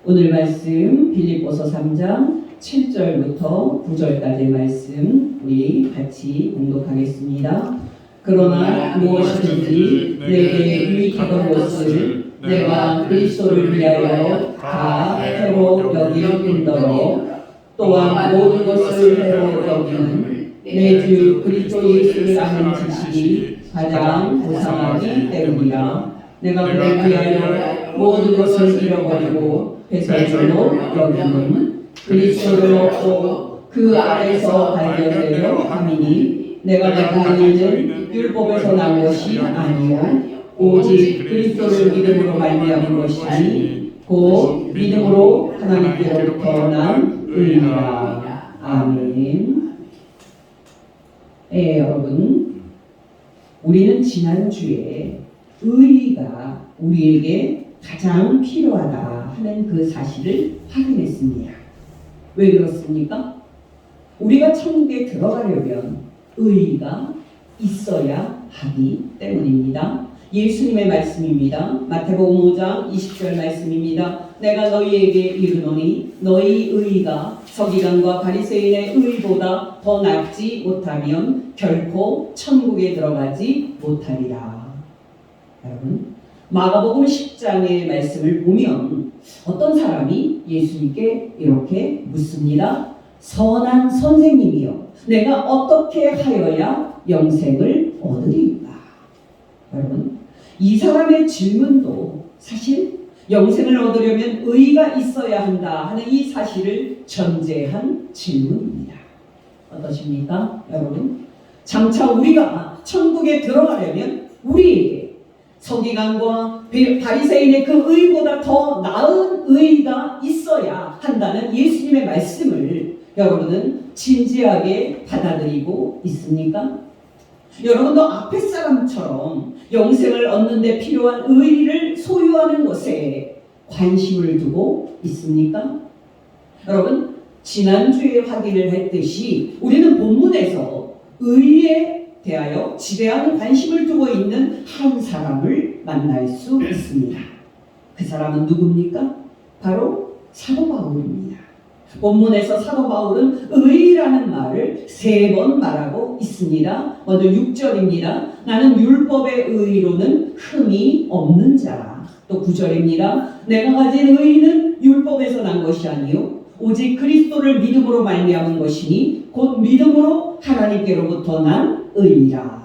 오늘 말씀 빌립보서 3장 7절부터 9절까지의 말씀 우리 같이 공독하겠습니다. 그러나 무엇이든지 내게 유익하던 것을 내가 그리스도를 위하여 다 해로 여길 뿐더러 또한 모든 것을 해로 여기는 내 주 그리스도 예수를 아는 지식이 가장 고상하기 때문이라. 내가 그를 위하여 모든 것을 잃어버리고 배설물로 여기는 그리스도를 얻고 그 안에서 발견되려 함이니 내가 가지고 있는 율법에서 난 것이 아니요 오직 그리스도를 믿음으로 말미암은 것이니 곧 믿음으로 하나님께로부터 난 의라. 아멘. 네, 여러분, 우리는 지난주에 의의가 우리에게 가장 필요하다 하는 그 사실을 확인했습니다. 왜 그렇습니까? 우리가 천국에 들어가려면 의의가 있어야 하기 때문입니다. 예수님의 말씀입니다. 마태복음 5장 20절 말씀입니다. 내가 너희에게 이르노니 너희 의의가 서기관과 바리새인의 의의보다 더 낫지 못하면 결코 천국에 들어가지 못하리라. 여러분, 마가복음 10장의 말씀을 보면 어떤 사람이 예수님께 이렇게 묻습니다. 선한 선생님이여, 내가 어떻게 하여야 영생을 얻으리까? 여러분, 이 사람의 질문도 사실 영생을 얻으려면 의의가 있어야 한다 하는 이 사실을 전제한 질문입니다. 어떠십니까, 여러분? 장차 우리가 천국에 들어가려면 우리에게 서기관과 바리새인의 그 의의보다 더 나은 의의가 있어야 한다는 예수님의 말씀을 여러분은 진지하게 받아들이고 있습니까? 여러분도 앞에 사람처럼 영생을 얻는 데 필요한 의의를 소유하는 것에 관심을 두고 있습니까? 여러분, 지난주에 확인을 했듯이 우리는 본문에서 의의에 대하여 지대한 관심을 두고 있는 한 사람을 만날 수 있습니다. 그 사람은 누굽니까? 바로 사도 바울입니다. 본문에서 사도 바울은 의의라는 말을 3번 말하고 있습니다. 먼저 6절입니다. 나는 율법의 의의로는 흠이 없는 자. 또 9절입니다. 내가 가진 의의는 율법에서 난 것이 아니요 오직 그리스도를 믿음으로 말미암은 것이니 곧 믿음으로 하나님께로부터 난 의의라.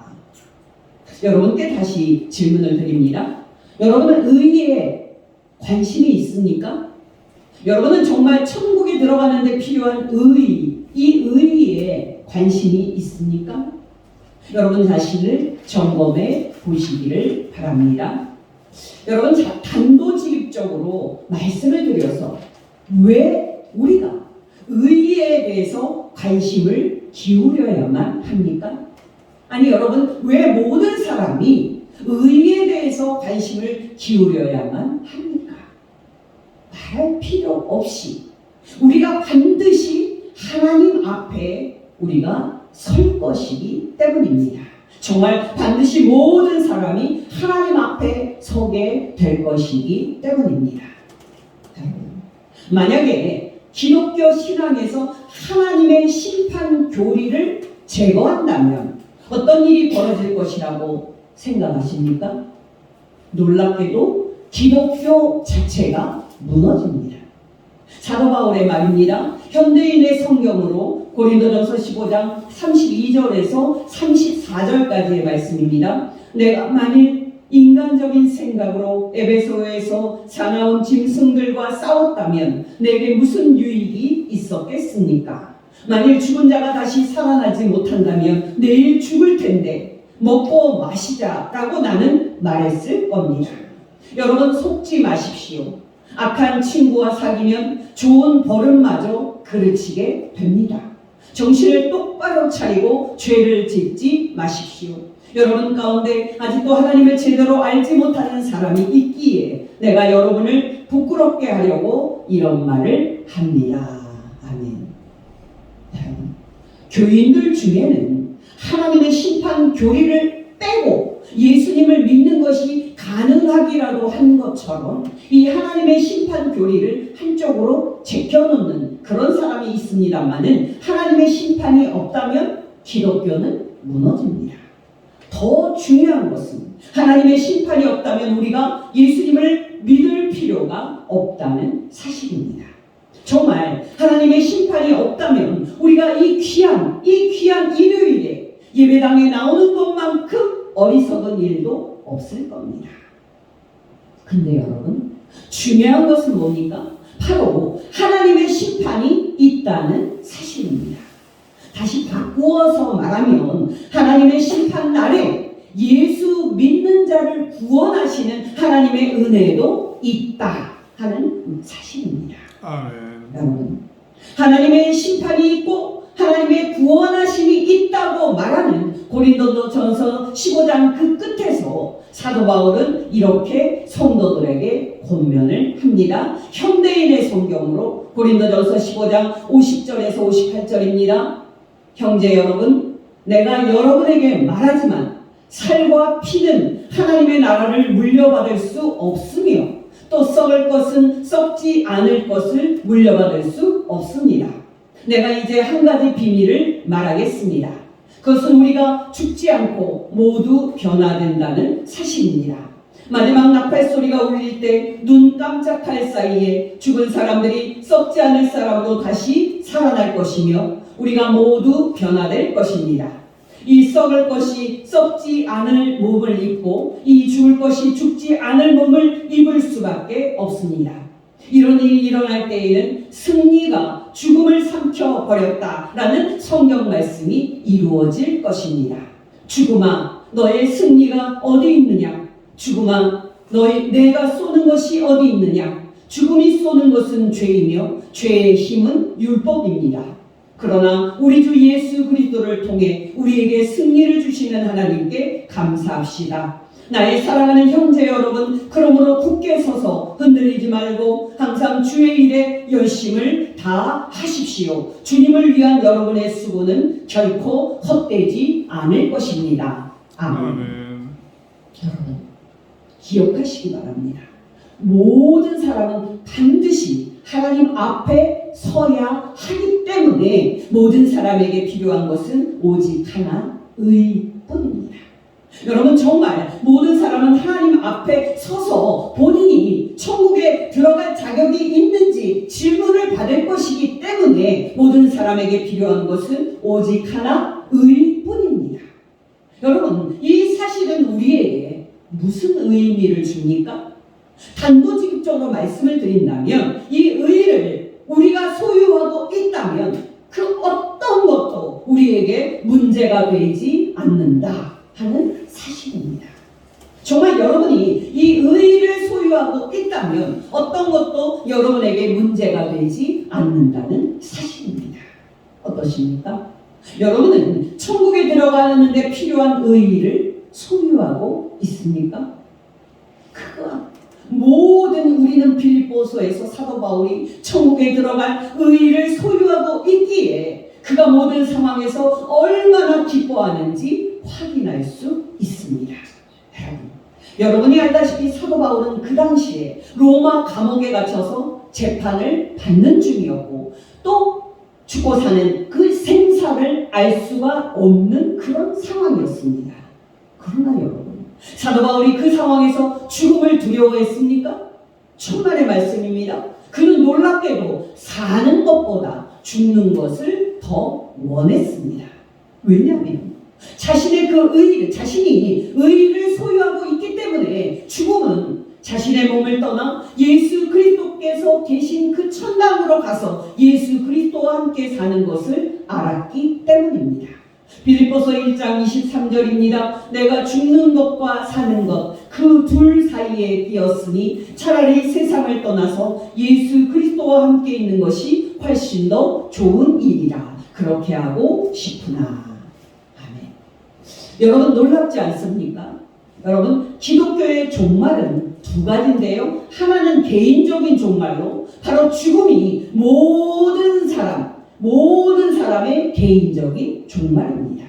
여러분께 다시 질문을 드립니다. 여러분은 의의에 관심이 있습니까? 여러분은 정말 천국에 들어가는 데 필요한 의의, 이 의의에 관심이 있습니까? 여러분 자신을 점검해 보시기를 바랍니다. 여러분, 단도직입적으로 말씀을 드려서 왜 우리가 의의에 대해서 관심을 기울여야만 합니까? 아니, 여러분, 왜 모든 사람이 의의에 대해서 관심을 기울여야만 합니까? 말할 필요 없이 우리가 반드시 하나님 앞에 우리가 설 것이기 때문입니다. 정말 반드시 모든 사람이 하나님 앞에 서게 될 것이기 때문입니다. 만약에 기독교 신앙에서 하나님의 심판 교리를 제거한다면 어떤 일이 벌어질 것이라고 생각하십니까? 놀랍게도 기독교 자체가 무너집니다. 사도 바울의 말입니다. 현대인의 성경으로 고린도전서 15장 32절에서 34절까지의 말씀입니다. 내가 만일 인간적인 생각으로 에베소에서 사나운 짐승들과 싸웠다면 내게 무슨 유익이 있었겠습니까? 만일 죽은 자가 다시 살아나지 못한다면 내일 죽을 텐데 먹고 마시자라고 나는 말했을 겁니다. 여러분, 속지 마십시오. 악한 친구와 사귀면 좋은 버릇마저 그르치게 됩니다. 정신을 똑바로 차리고 죄를 짓지 마십시오. 여러분 가운데 아직도 하나님을 제대로 알지 못하는 사람이 있기에 내가 여러분을 부끄럽게 하려고 이런 말을 합니다. 아멘. 교인들 중에는 하나님의 심판 교리를 빼고 예수님 예수님을 믿는 것이 가능하기라도 한 것처럼 이 하나님의 심판 교리를 한쪽으로 제껴놓는 그런 사람이 있습니다만은 하나님의 심판이 없다면 기독교는 무너집니다. 더 중요한 것은 하나님의 심판이 없다면 우리가 예수님을 믿을 필요가 없다는 사실입니다. 정말 하나님의 심판이 없다면 우리가 이 귀한 일요일에 예배당에 나오는 것만큼 어리석은 일도 없을 겁니다. 근데 여러분, 중요한 것은 뭡니까? 바로 하나님의 심판이 있다는 사실입니다. 다시 바꾸어서 말하면 하나님의 심판 날에 예수 믿는 자를 구원하시는 하나님의 은혜도 있다 하는 사실입니다. 아멘. 여러분, 하나님의 심판이 있고 하나님의 구원하심이 있다고 말하는 고린도전서 15장 그 끝에서 사도 바울은 이렇게 성도들에게 권면을 합니다. 현대인의 성경으로 고린도전서 15장 50절에서 58절입니다. 형제 여러분, 내가 여러분에게 말하지만 살과 피는 하나님의 나라를 물려받을 수 없으며 또 썩을 것은 썩지 않을 것을 물려받을 수 없습니다. 내가 이제 한 가지 비밀을 말하겠습니다. 그것은 우리가 죽지 않고 모두 변화된다는 사실입니다. 마지막 나팔 소리가 울릴 때 눈 깜짝할 사이에 죽은 사람들이 썩지 않을 사람으로 다시 살아날 것이며 우리가 모두 변화될 것입니다. 이 썩을 것이 썩지 않을 몸을 입고 이 죽을 것이 죽지 않을 몸을 입을 수밖에 없습니다. 이런 일이 일어날 때에는 승리가 죽음을 삼켜버렸다라는 성경 말씀이 이루어질 것입니다. 죽음아, 너의 승리가 어디 있느냐? 죽음아, 내가 쏘는 것이 어디 있느냐? 죽음이 쏘는 것은 죄이며 죄의 힘은 율법입니다. 그러나 우리 주 예수 그리스도를 통해 우리에게 승리를 주시는 하나님께 감사합시다. 나의 사랑하는 형제 여러분, 그러므로 굳게 서서 흔들리지 말고 항상 주의 일에 열심을 다하십시오. 주님을 위한 여러분의 수고는 결코 헛되지 않을 것입니다. 아멘. 여러분, 기억하시기 바랍니다. 모든 사람은 반드시 하나님 앞에 서야 하기 때문에 모든 사람에게 필요한 것은 오직 하나, 의뿐입니다. 여러분, 정말 모든 사람은 하나님 앞에 서서 본인이 천국에 들어갈 자격이 있는지 질문을 받을 것이기 때문에 모든 사람에게 필요한 것은 오직 하나, 의뿐입니다. 여러분, 이 사실은 우리에게 무슨 의미를 줍니까? 단도직입적으로 말씀을 드린다면 이 의를 우리가 소유하고 있다면 그 어떤 것도 우리에게 문제가 되지 않는다 하는 사실입니다. 정말 여러분이 이 의를 소유하고 있다면 어떤 것도 여러분에게 문제가 되지 않는다는 사실입니다. 어떠십니까? 여러분은 천국에 들어가는 데 필요한 의를 소유하고 있습니까? 그거 모든 우리는 빌립보서에서 사도 바울이 천국에 들어갈 의의를 소유하고 있기에 그가 모든 상황에서 얼마나 기뻐하는지 확인할 수 있습니다. 여러분이 알다시피 사도 바울은 그 당시에 로마 감옥에 갇혀서 재판을 받는 중이었고 또 죽고 사는 그 생사를 알 수가 없는 그런 상황이었습니다. 그러나 여러분, 사도 바울이 그 상황에서 죽음을 두려워했습니까? 천만의 말씀입니다. 그는 놀랍게도 사는 것보다 죽는 것을 더 원했습니다. 왜냐하면 자신의 그 의를, 자신이 의를 소유하고 있기 때문에 죽음은 자신의 몸을 떠나 예수 그리스도께서 계신 그 천당으로 가서 예수 그리스도와 함께 사는 것을 알았기 때문입니다. 빌립보서 1장 23절입니다. 내가 죽는 것과 사는 것 그 둘 사이에 끼었으니 차라리 세상을 떠나서 예수 그리스도와 함께 있는 것이 훨씬 더 좋은 일이라 그렇게 하고 싶으나. 아멘. 여러분, 놀랍지 않습니까? 여러분, 기독교의 종말은 두 가지인데요. 하나는 개인적인 종말로 바로 죽음이 모든 사람의 개인적인 종말입니다.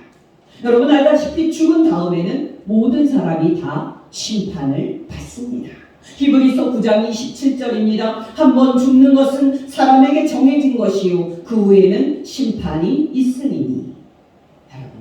여러분 알다시피 죽은 다음에는 모든 사람이 다 심판을 받습니다. 히브리서 9장 27절입니다. 한번 죽는 것은 사람에게 정해진 것이요 그 후에는 심판이 있으리니. 여러분,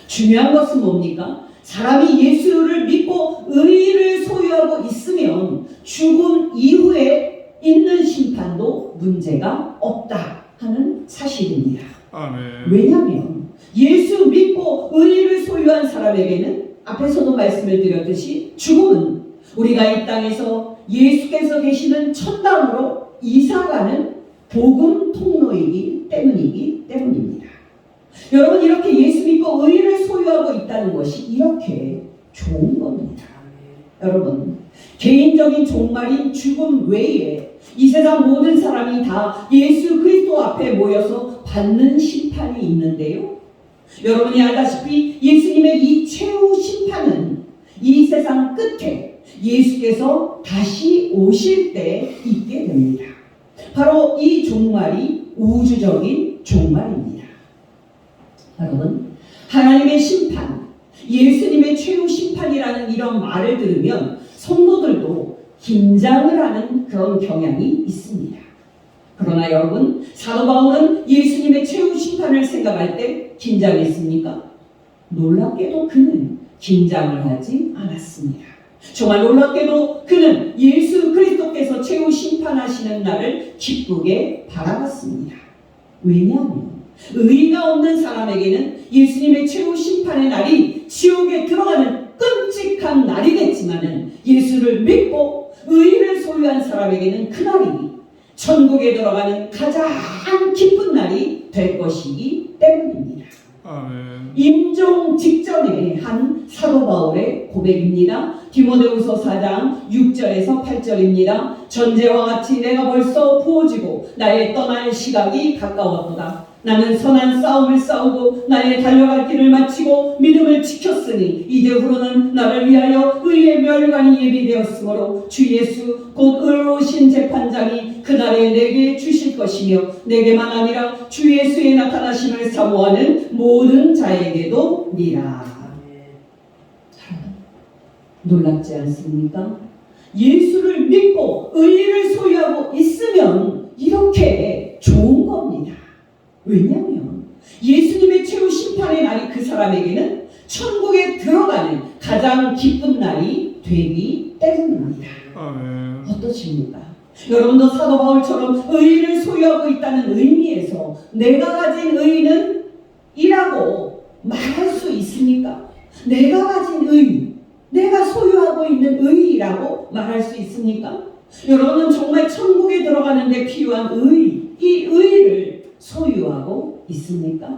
중요한 것은 뭡니까? 사람이 예수를 믿고 의를 소유하고 있으면 죽음 이후에 있는 심판도 문제가 없다 하는 사실입니다. 아멘. 왜냐하면 예수 믿고 의를 소유한 사람에게는 앞에서도 말씀을 드렸듯이 죽음은 우리가 이 땅에서 예수께서 계시는 천당으로 이사가는 복음 통로이기 때문입니다. 여러분 이렇게 예수 믿고 의를 소유하고 있다는 것이 이렇게 좋은 겁니다. 여러분 개인적인 종말인 죽음 외에 이 세상 모든 사람이 다 예수 그리스도 앞에 모여서 받는 심판이 있는데요. 여러분이 알다시피 예수님의 이 최후 심판은 이 세상 끝에 예수께서 다시 오실 때 있게 됩니다. 바로 이 종말이 우주적인 종말입니다. 여러분, 하나님의 심판, 예수님의 최후 심판이라는 이런 말을 들으면 성도들도 긴장을 하는 그런 경향이 있습니다. 그러나 여러분, 사도 바울은 예수님의 최후 심판을 생각할 때 긴장했습니까? 놀랍게도 그는 긴장을 하지 않았습니다. 정말 놀랍게도 그는 예수 그리스도께서 최후 심판하시는 날을 기쁘게 바라봤습니다. 왜냐하면 의의가 없는 사람에게는 예수님의 최후 심판의 날이 지옥에 들어가는 끔찍한 날이겠지만은 예수를 믿고 의의를 소유한 사람에게는 그 날이 천국에 들어가는 가장 기쁜 날이 될 것이기 때문입니다. 아멘. 임종 직전에 한 사도 바울의 고백입니다. 디모데후서 4장 6절에서 8절입니다. 전제와 같이 내가 벌써 부어지고 나의 떠날 시각이 가까웠도다. 나는 선한 싸움을 싸우고 나의 달려갈 길을 마치고 믿음을 지켰으니 이제후로는 나를 위하여 의의 멸관이 예비되었으므로 주 예수 곧 의로우신 재판장이 그날에 내게 주실 것이며 내게만 아니라 주 예수의 나타나심을 사모하는 모든 자에게도 니라. 놀랍지 않습니까? 예수를 믿고 의를 소유하고 있으면 이렇게 좋은 겁니다. 왜냐하면 예수님의 최후 심판의 날이 그 사람에게는 천국에 들어가는 가장 기쁜 날이 되기 때문입니다. 아멘. 어떠십니까? 여러분도 사도 바울처럼 의를 소유하고 있다는 의미에서 내가 가진 의는 이라고 말할 수 있습니까? 내가 가진 의, 내가 소유하고 있는 의라고 말할 수 있습니까? 여러분은 정말 천국에 들어가는 데 필요한 의, 이 의를 소유하고 있습니까?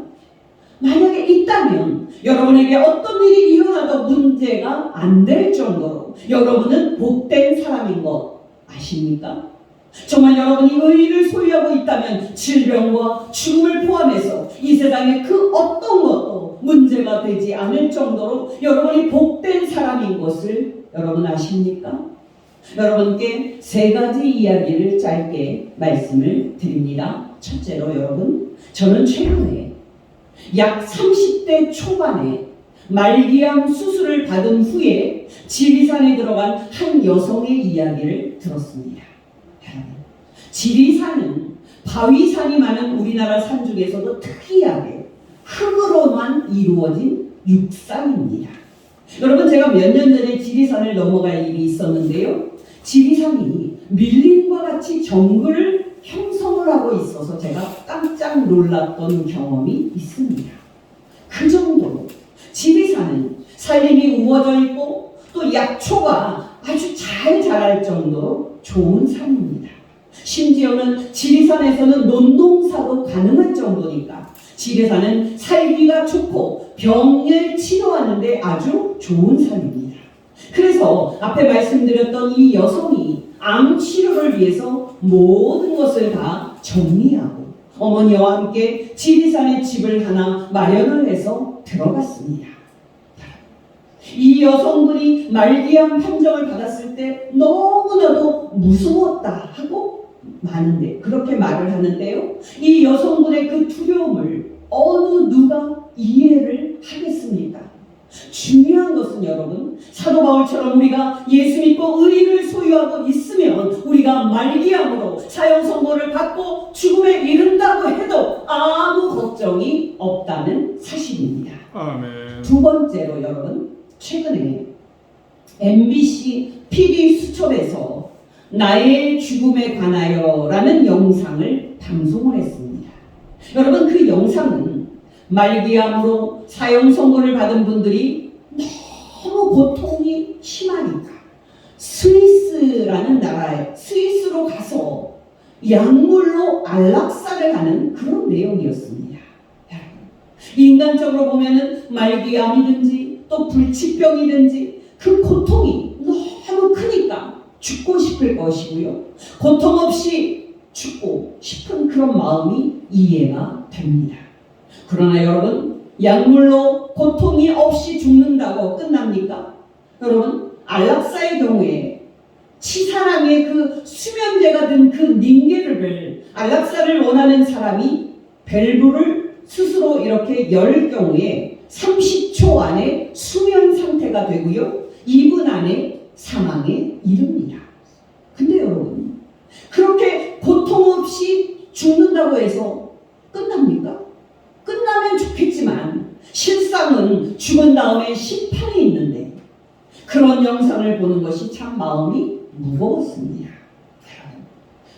만약에 있다면 여러분에게 어떤 일이 일어나도 문제가 안 될 정도로 여러분은 복된 사람인 것 아십니까? 정말 여러분이 의를 소유하고 있다면 질병과 죽음을 포함해서 이 세상의 그 어떤 것도 문제가 되지 않을 정도로 여러분이 복된 사람인 것을 여러분 아십니까? 여러분께 세 가지 이야기를 짧게 말씀을 드립니다. 첫째로 여러분, 저는 최근에 약 30대 초반에 말기암 수술을 받은 후에 지리산에 들어간 한 여성의 이야기를 들었습니다. 여러분, 지리산은 바위산이 많은 우리나라 산 중에서도 특이하게 흙으로만 이루어진 육산입니다. 여러분, 제가 몇 년 전에 지리산을 넘어갈 일이 있었는데요. 지리산이 밀림과 같이 정글을 형성을 하고 있어서 제가 깜짝 놀랐던 경험이 있습니다. 그 정도로 지리산은 산림이 우거져 있고 또 약초가 아주 잘 자랄 정도로 좋은 산입니다. 심지어는 지리산에서는 논농사도 가능한 정도니까 지리산은 살기가 좋고 병을 치료하는 데 아주 좋은 산입니다. 그래서 앞에 말씀드렸던 이 여성이 암 치료를 위해서 모든 것을 다 정리하고 어머니와 함께 지리산에 집을 하나 마련을 해서 들어갔습니다. 이 여성분이 말기암 판정을 받았을 때 너무나도 무서웠다 하고 많은데 그렇게 말을 하는데요. 이 여성분의 그 두려움을 어느 누가 이해를 하겠습니까? 중요한 것은 여러분, 사도 바울처럼 우리가 예수 믿고 의를 소유하고 있으면 우리가 말기암으로 사형 선고를 받고 죽음에 이른다고 해도 아무 걱정이 없다는 사실입니다. 아멘. 두 번째로 여러분, 최근에 MBC PD 수첩에서 나의 죽음에 관하여라는 영상을 방송을 했습니다. 여러분, 그 영상은 말기암으로 사형 선고를 받은 분들이 너무 고통이 심하니까 스위스라는 나라에 스위스로 가서 약물로 안락사를 하는 그런 내용이었습니다. 인간적으로 보면은 말기암이든지 또 불치병이든지 그 고통이 너무 크니까 죽고 싶을 것이고요. 고통 없이 죽고 싶은 그런 마음이 이해가 됩니다. 그러나 여러분, 약물로 고통이 없이 죽는다고 끝납니까? 여러분, 안락사의 경우에 치사랑의 그 수면제가 든 그 닌게르를 안락사를 원하는 사람이 밸브를 스스로 이렇게 열 경우에 30초 안에 수면 상태가 되고요. 2분 안에 사망에 이릅니다. 근데 여러분, 그렇게 고통 없이 죽는다고 해서 끝납니까? 끝나면 좋겠지만 실상은 죽은 다음에 심판이 있는데 그런 영상을 보는 것이 참 마음이 무거웠습니다.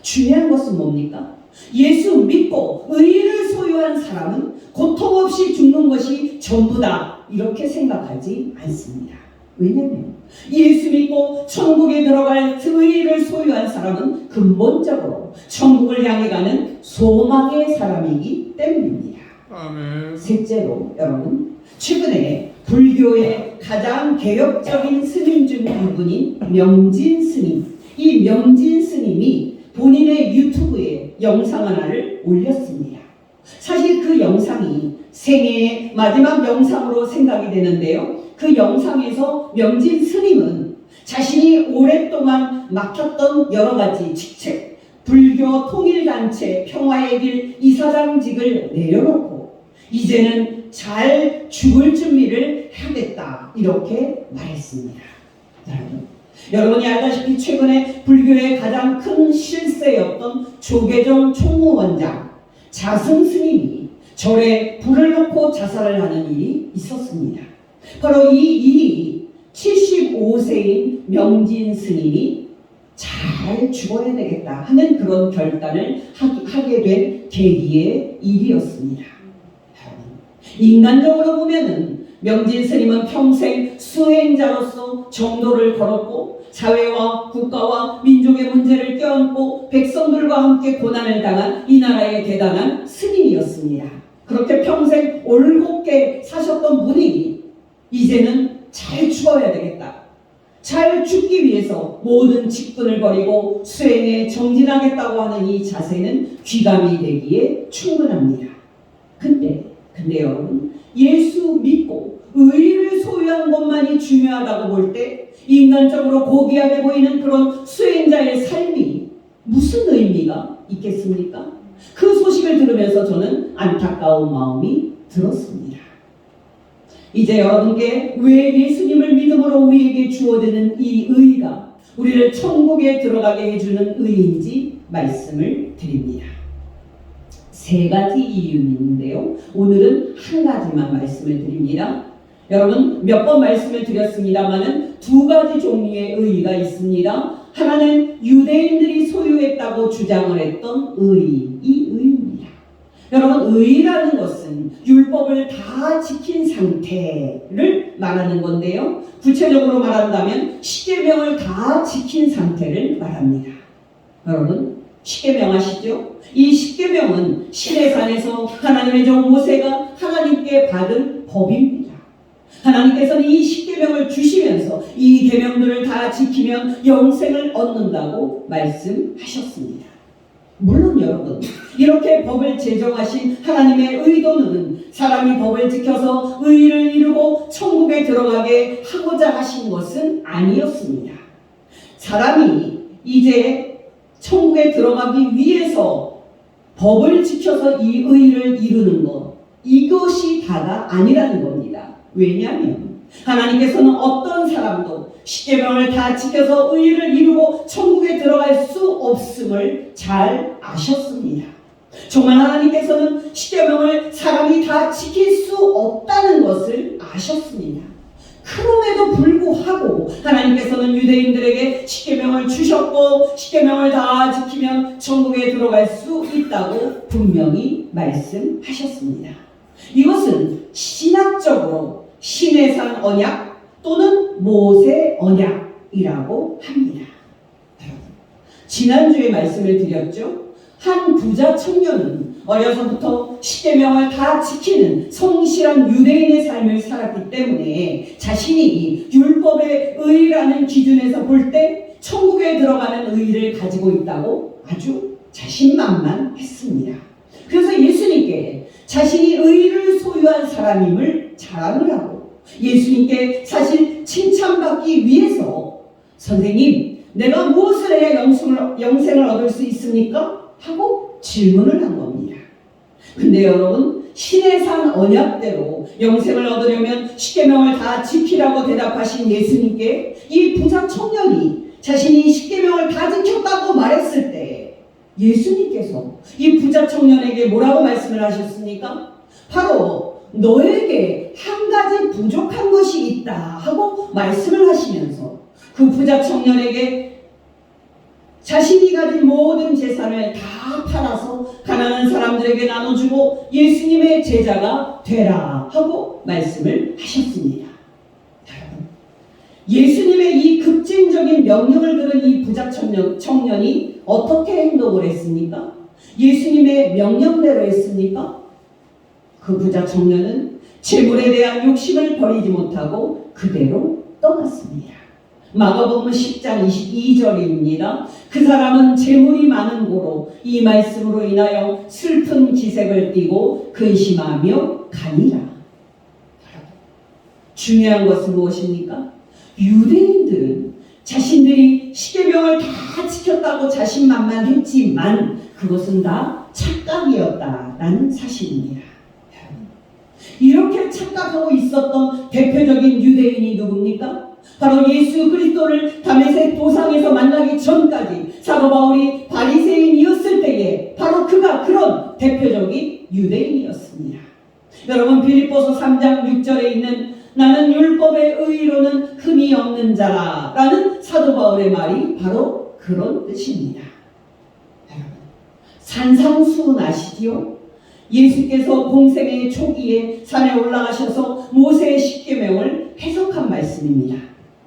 중요한 것은 뭡니까? 예수 믿고 의를 소유한 사람은 고통 없이 죽는 것이 전부다 이렇게 생각하지 않습니다. 왜냐하면 예수 믿고 천국에 들어갈 의를 소유한 사람은 근본적으로 천국을 향해 가는 소망의 사람이기 때문입니다. 아멘. 셋째로 여러분, 최근에 불교의 가장 개혁적인 스님 중 한 분인 명진 스님, 이 명진 스님이 본인의 유튜브에 영상 하나를 올렸습니다. 사실 그 영상이 생애의 마지막 영상으로 생각이 되는데요. 그 영상에서 명진 스님은 자신이 오랫동안 막혔던 여러 가지 직책, 불교 통일단체 평화의 길 이사장직을 내려놓고 이제는 잘 죽을 준비를 해야겠다 이렇게 말했습니다. 여러분이 알다시피 최근에 불교의 가장 큰 실세였던 조계종 총무원장 자승 스님이 절에 불을 놓고 자살을 하는 일이 있었습니다. 바로 이 일이 75세인 명진 스님이 잘 죽어야 되겠다 하는 그런 결단을 하게 된 계기의 일이었습니다. 인간적으로 보면은 명진 스님은 평생 수행자로서 정도를 걸었고 사회와 국가와 민족의 문제를 껴안고 백성들과 함께 고난을 당한 이 나라의 대단한 스님이었습니다. 그렇게 평생 올곧게 사셨던 분이 이제는 잘 죽어야 되겠다. 잘 죽기 위해서 모든 직분을 버리고 수행에 정진하겠다고 하는 이 자세는 귀감이 되기에 충분합니다. 근데 여러분, 예수 믿고 의를 소유한 것만이 중요하다고 볼 때 인간적으로 고귀하게 보이는 그런 수행자의 삶이 무슨 의미가 있겠습니까? 그 소식을 들으면서 저는 안타까운 마음이 들었습니다. 이제 여러분께 왜 예수님을 믿음으로 우리에게 주어지는 이 의가 우리를 천국에 들어가게 해주는 의인지 말씀을 드립니다. 세 가지 이유는 있는데요. 오늘은 한 가지만 말씀을 드립니다. 여러분, 몇 번 말씀을 드렸습니다만은 두 가지 종류의 의의가 있습니다. 하나는 유대인들이 소유했다고 주장을 했던 의의, 이 의의입니다. 여러분, 의의라는 것은 율법을 다 지킨 상태를 말하는 건데요. 구체적으로 말한다면 십계명을 다 지킨 상태를 말합니다. 여러분, 십계명 아시죠? 이 십계명은 시내산에서 하나님의 종 모세가 하나님께 받은 법입니다. 하나님께서는 이 십계명을 주시면서 이 계명들을 다 지키면 영생을 얻는다고 말씀하셨습니다. 물론 여러분, 이렇게 법을 제정하신 하나님의 의도는 사람이 법을 지켜서 의를 이루고 천국에 들어가게 하고자 하신 것은 아니었습니다. 사람이 이제 천국에 들어가기 위해서 법을 지켜서 이 의를 이루는 것, 이것이 다가 아니라는 겁니다. 왜냐하면 하나님께서는 어떤 사람도 십계명을 다 지켜서 의를 이루고 천국에 들어갈 수 없음을 잘 아셨습니다. 정말 하나님께서는 십계명을 사람이 다 지킬 수 없다는 것을 아셨습니다. 그럼에도 불구하고 하나님께서는 유대인들에게 십계명을 주셨고 십계명을 다 지키면 천국에 들어갈 수 있다고 분명히 말씀하셨습니다. 이것은 신학적으로 시내산 언약 또는 모세 언약이라고 합니다. 지난주에 말씀을 드렸죠. 한 부자 청년은 어려서부터 십계명을 다 지키는 성실한 유대인의 삶을 살았기 때문에 자신이 율법의 의라는 기준에서 볼 때 천국에 들어가는 의를 가지고 있다고 아주 자신만만했습니다. 그래서 예수님께 자신이 의를 소유한 사람임을 자랑을 하고 예수님께 사실 칭찬받기 위해서 선생님, 내가 무엇을 해야 영생을 얻을 수 있습니까? 하고 질문을 한 겁니다. 근데 여러분, 시내산 언약대로 영생을 얻으려면 십계명을 다 지키라고 대답하신 예수님께 이 부자 청년이 자신이 십계명을 다 지켰다고 말했을 때 예수님께서 이 부자 청년에게 뭐라고 말씀을 하셨습니까? 바로 너에게 한 가지 부족한 것이 있다 하고 말씀을 하시면서 그 부자 청년에게 자신이 가진 모든 재산을 다 팔아서 가난한 사람들에게 나눠주고 예수님의 제자가 되라 하고 말씀을 하셨습니다. 예수님의 이 급진적인 명령을 들은 이 부자 청년이 어떻게 행동을 했습니까? 예수님의 명령대로 했습니까? 그 부자 청년은 재물에 대한 욕심을 버리지 못하고 그대로 떠났습니다. 마가복음 10장 22절입니다. 그 사람은 재물이 많은 고로 이 말씀으로 인하여 슬픈 기색을 띠고 근심하며 가니라. 중요한 것은 무엇입니까? 유대인들은 자신들이 십계명을 다 지켰다고 자신만만했지만 그것은 다 착각이었다라는 사실입니다. 이렇게 착각하고 있었던 대표적인 유대인이 누굽니까? 바로 예수 그리스도를 다메섹 도상에서 만나기 전까지 사도 바울이 바리새인이었을 때에 바로 그가 그런 대표적인 유대인이었습니다. 여러분, 빌립보서 3장 6절에 있는 나는 율법의 의로는 흠이 없는 자라 라는 사도 바울의 말이 바로 그런 뜻입니다. 여러분, 산상수훈 아시지요? 예수께서 공생의 초기에 산에 올라가셔서 모세의 십계명을 해석한 말씀입니다.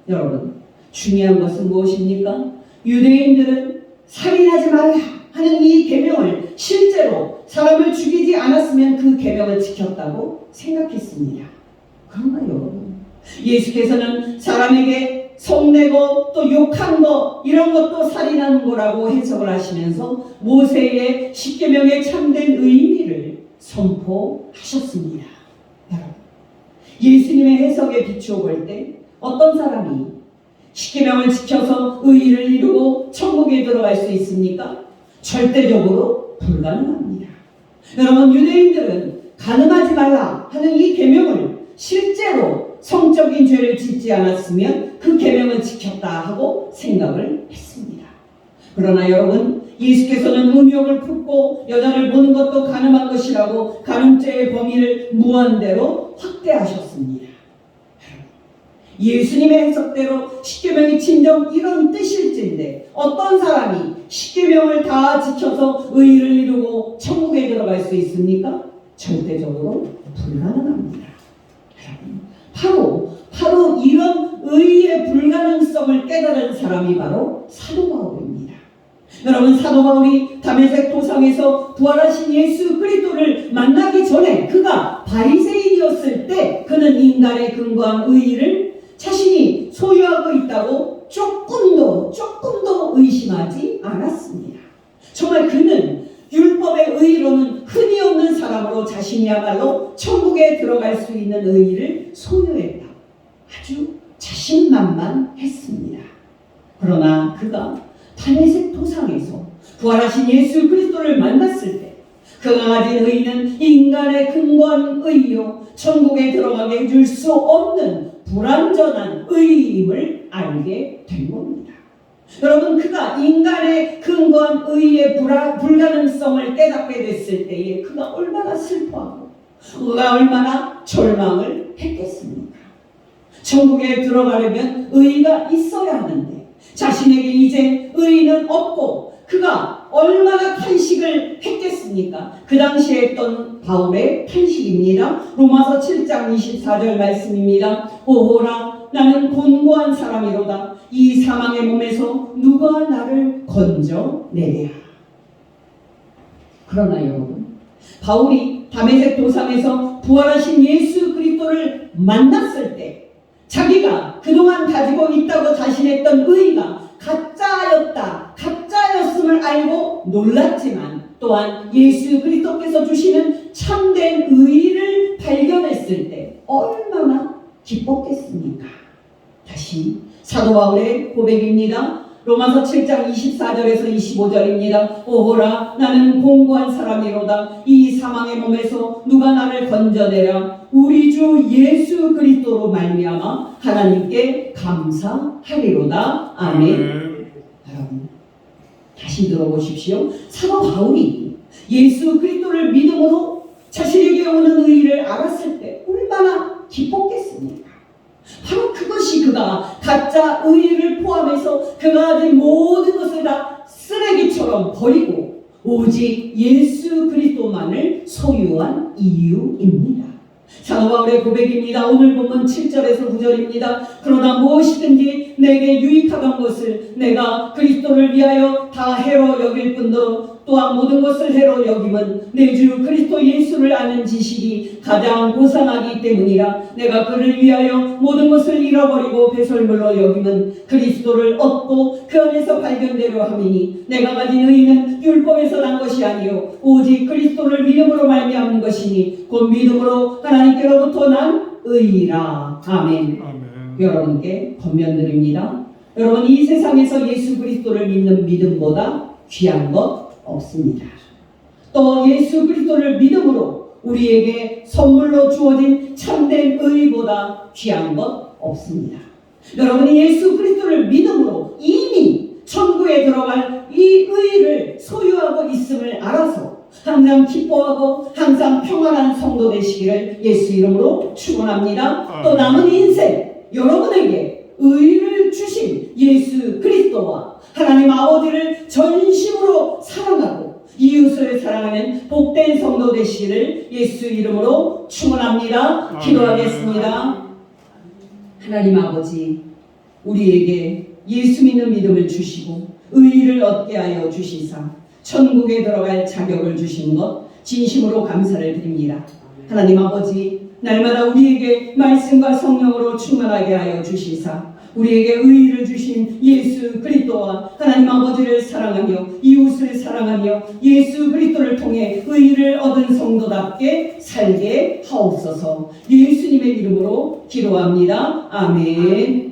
여러분, 중요한 것은 무엇입니까? 유대인들은 살인하지 말라 하는 이 계명을 실제로 사람을 죽이지 않았으면 그 계명을 지켰다고 생각했습니다. 그런가 여러분? 예수께서는 사람에게 성내고 또 욕한 거 이런 것도 살인한 거라고 해석을 하시면서 모세의 십계명의 참된 의미를 선포하셨습니다. 여러분, 예수님의 해석에 비추어 볼 때 어떤 사람이 십계명을 지켜서 의의를 이루고 천국에 들어갈 수 있습니까? 절대적으로 불가능합니다. 여러분, 유대인들은 간음하지 말라 하는 이 계명을 실제로 성적인 죄를 짓지 않았으면 그 계명을 지켰다 하고 생각을 했습니다. 그러나 여러분, 예수께서는 음욕을 품고 여자를 보는 것도 간음한 것이라고 간음죄의 범위를 무한대로 확대하셨습니다. 예수님의 해석대로 십계명이 진정 이런 뜻일진데 어떤 사람이 십계명을 다 지켜서 의의를 이루고 천국에 들어갈 수 있습니까? 절대적으로 불가능합니다. 바로 이런 의의의 불가능성을 깨달은 사람이 바로 사도 바울입니다. 여러분, 사도 바울이 다메섹 도상에서 부활하신 예수 그리스도를 만나기 전에 그가 바리새인이었을 때 그는 인간에 근거한 의의를 자신이 소유하고 있다고 조금도 의심하지 않았습니다. 정말 그는 율법의 의의로는 흔히 없는 사람으로 자신이야말로 천국에 들어갈 수 있는 의의를 소유했다. 아주 자신만만했습니다. 그러나 그가 다메섹 도상에서 부활하신 예수 그리스도를 만났을 때 그가 가진 의는 인간의 근거한 의요 천국에 들어가게 해줄 수 없는 불완전한 의임을 알게 된 겁니다. 여러분, 그가 인간의 근거한 의의 불가능성을 깨닫게 됐을 때에 그가 얼마나 슬퍼하고 그가 얼마나 절망을 했겠습니까? 천국에 들어가려면 의가 있어야 하는데 자신에게 이제 의는 없고 그가 얼마나 탄식을 했겠습니까? 그 당시에 했던 바울의 탄식입니다. 로마서 7장 24절 말씀입니다. 오호라, 나는 곤고한 사람이로다. 이 사망의 몸에서 누가 나를 건져내랴. 그러나 여러분, 바울이 다메섹 도상에서 부활하신 예수 그리스도를 만났을 때 자기가 그동안 가지고 있다고 자신했던 의가 가짜였음을 알고 놀랐지만 또한 예수 그리스도께서 주시는 참된 의를 발견했을 때 얼마나 기뻤겠습니까? 다시 사도 바울의 고백입니다. 로마서 7장 24절에서 25절입니다. 오호라, 나는 공고한 사람이로다. 이 사망의 몸에서 누가 나를 건져내랴. 우리 주 예수 그리스도로 말미암아 하나님께 감사하리로다. 아멘. 여러분, 다시 들어보십시오. 사도 바울이 예수 그리스도를 믿음으로 자신에게 오는 의를 알았을 때 얼마나 기뻤겠습니까? 바로 그것이 그가 가짜 의를 포함해서 그가 가진 모든 것을 다 쓰레기처럼 버리고 오직 예수 그리스도만을 소유한 이유입니다. 사도 바울의 고백입니다. 오늘 본문 7절에서 9절입니다. 그러나 무엇이든지 내게 유익하던 것을 내가 그리스도를 위하여 다 해로 여길 뿐더러 또한 모든 것을 해로 여김은 내 주 그리스도 예수를 아는 지식이 가장 고상하기 때문이라. 내가 그를 위하여 모든 것을 잃어버리고 배설물로 여김은 그리스도를 얻고 그 안에서 발견되려 함이니 내가 가진 의는 율법에서 난 것이 아니요 오직 그리스도를 믿음으로 말미암은 것이니 곧 믿음으로 하나님께로부터 난 의이라. 아멘. 여러분께 권면드립니다. 여러분, 이 세상에서 예수 그리스도를 믿는 믿음보다 귀한 것 없습니다. 또 예수 그리스도를 믿음으로 우리에게 선물로 주어진 참된 의보다 귀한 것 없습니다. 여러분이 예수 그리스도를 믿음으로 이미 천국에 들어갈 이 의를 소유하고 있음을 알아서 항상 기뻐하고 항상 평안한 성도 되시기를 예수 이름으로 축원합니다. 또 남은 인생 여러분에게 의를 주신 예수 그리스도와 하나님 아버지를 전심으로 사랑하고 이웃을 사랑하는 복된 성도 되시기를 예수 이름으로 축원합니다. 기도하겠습니다. 하나님 아버지, 우리에게 예수 믿는 믿음을 주시고 의를 얻게 하여 주시사 천국에 들어갈 자격을 주신 것 진심으로 감사를 드립니다. 하나님 아버지, 날마다 우리에게 말씀과 성령으로 충만하게 하여 주시사 우리에게 의를 주신 예수 그리스도와 하나님 아버지를 사랑하며 이웃을 사랑하며 예수 그리스도를 통해 의를 얻은 성도답게 살게 하옵소서. 예수님의 이름으로 기도합니다. 아멘.